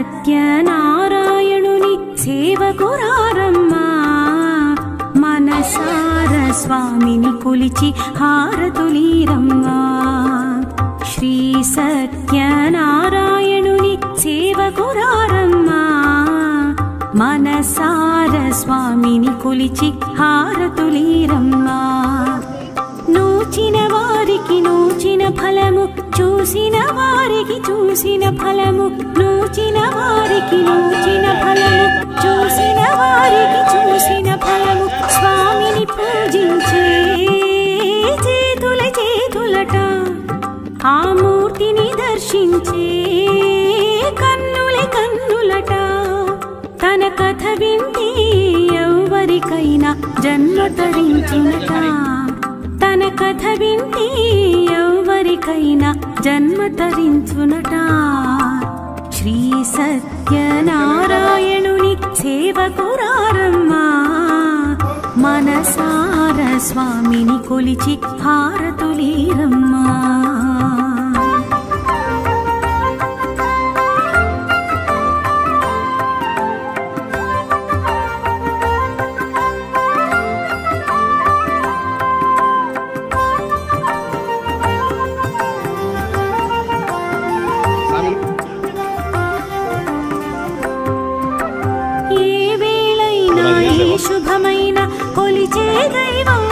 సత్యనారాయణుని సేవకురారమ్మా మనసార స్వామిని కొలిచి హారతులీరమ్మా శ్రీ సత్యనారాయణుని సేవకురారమ్మా మనసార స్వామిని కొలిచి హారతులీరమ్మా నూచిన వారికి నూచిన ఫలము చూసిన వారికి చూసిన ఫలము నూచిన వారికి నూచిన ఫలము చూసిన వారికి చూసిన ఫలము స్వామిని పూజించే చేతుల చేతులట ఆ మూర్తిని దర్శించే కన్నుల కన్నులట తన కథ వింటే ఎవరికైనా జన్మ తరించునట తన కథ వింటే ఎవరికైనా జన్మ తరించునట శ్రీ సత్యనారాయణుని సేవకురారమ్మా మనసార స్వామిని కొలిచి హారతులీరమ్మా శుభమైన కొలిచే దైవం